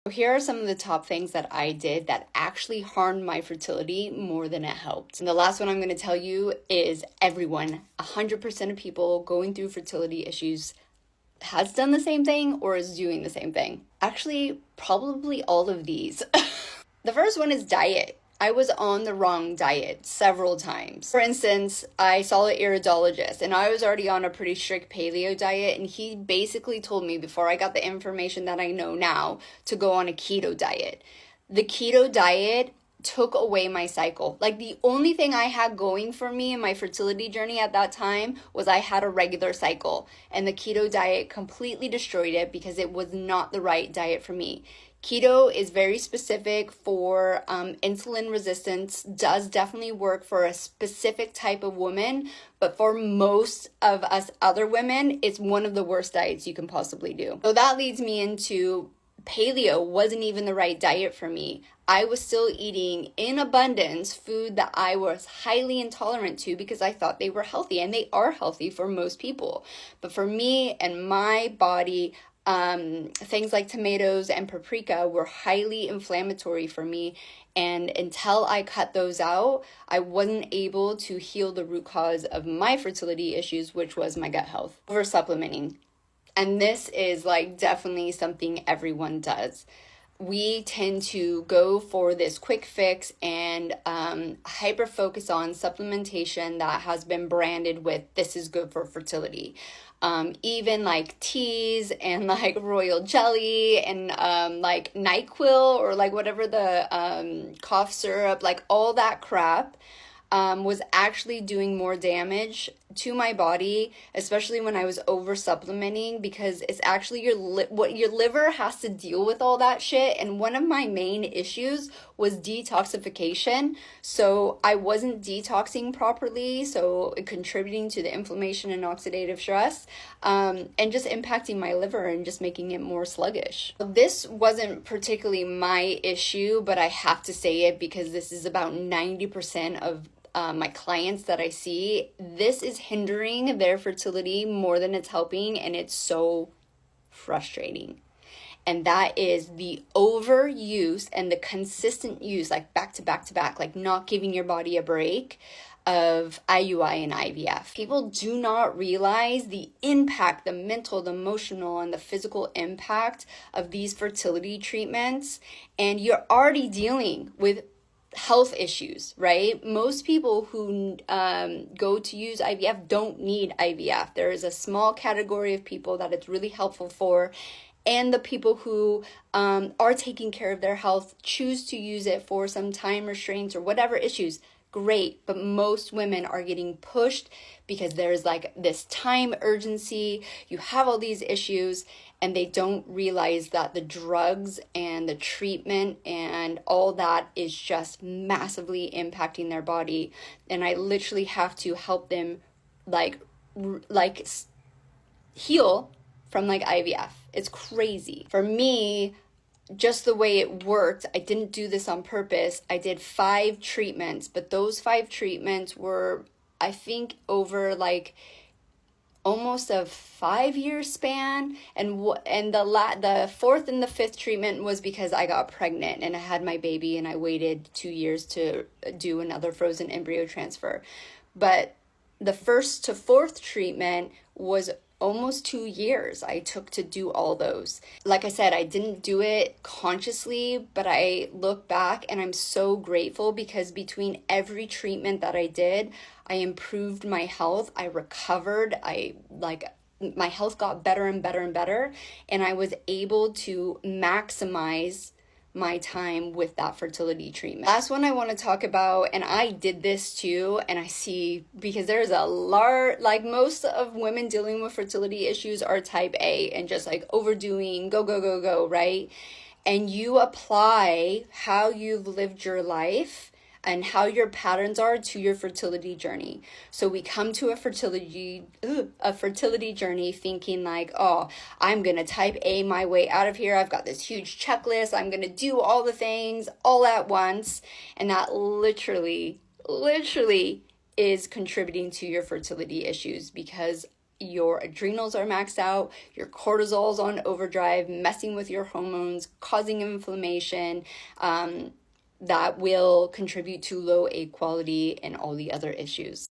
Here are some of the top things that I did that actually harmed my fertility more than it helped. And the last one I'm going to tell you is everyone, 100% of people going through fertility issues has done the same thing or is doing the same thing. Actually, probably all of these. The first one is diet. I was on the wrong diet several times. For instance, I saw an iridologist and I was already on a pretty strict paleo diet, and he basically told me before I got the information that I know now to go on a keto diet. The keto diet took away my cycle. Like, the only thing I had going for me in my fertility journey at that time was I had a regular cycle, and the keto diet completely destroyed it because it was not the right diet for me. Keto is very specific for insulin resistance, does definitely work for a specific type of woman, but for most of us other women, it's one of the worst diets you can possibly do. So that leads me into paleo wasn't even the right diet for me. I was still eating in abundance food that I was highly intolerant to because I thought they were healthy, and they are healthy for most people. But for me and my body, things like tomatoes and paprika were highly inflammatory for me, and until I cut those out, I wasn't able to heal the root cause of my fertility issues, which was my gut health. Over-supplementing. And this is like definitely something everyone does. We tend to go for this quick fix and hyper focus on supplementation that has been branded with "this is good for fertility." Even like teas and like royal jelly and like NyQuil or like whatever the cough syrup, like all that crap was actually doing more damage to my body, especially when I was over supplementing, because it's actually what your liver has to deal with all that shit. And one of my main issues was detoxification. So I wasn't detoxing properly, so contributing to the inflammation and oxidative stress, and just impacting my liver and just making it more sluggish. This wasn't particularly my issue, but I have to say it because this is about 90% of my clients that I see. This is hindering their fertility more than it's helping, and it's so frustrating. And that is the overuse and the consistent use, like back to back to back, like not giving your body a break, of IUI and IVF. People do not realize the impact, the mental, the emotional, and the physical impact of these fertility treatments. And you're already dealing with health issues, right? Most people who go to use IVF don't need IVF. There is a small category of people that it's really helpful for, and the people who are taking care of their health choose to use it for some time restraints or whatever issues. Great, but most women are getting pushed because there's like this time urgency. You have all these issues, and they don't realize that the drugs and the treatment and all that is just massively impacting their body. And I literally have to help them like heal from like IVF. It's crazy. For me, just the way it worked, I didn't do this on purpose. I did 5 treatments, but those 5 treatments were, I think, over like almost a 5-year span. And the 4th and the 5th treatment was because I got pregnant and I had my baby, and I waited 2 years to do another frozen embryo transfer. But the 1st to 4th treatment was almost 2 years I took to do all those. Like I said, I didn't do it consciously, but I look back and I'm so grateful because between every treatment that I did, I improved my health. I recovered. My health got better and better and better, and I was able to maximize my time with that fertility treatment. Last one I want to talk about, and I did this too, and I see, because there's a large, like most of women dealing with fertility issues are type A and just like overdoing, go, right? And you apply how you've lived your life and how your patterns are to your fertility journey. So we come to a fertility journey thinking like, oh, I'm gonna type A my way out of here. I've got this huge checklist. I'm gonna do all the things all at once. And that literally is contributing to your fertility issues, because your adrenals are maxed out, your cortisol's on overdrive, messing with your hormones, causing inflammation, that will contribute to low egg quality and all the other issues.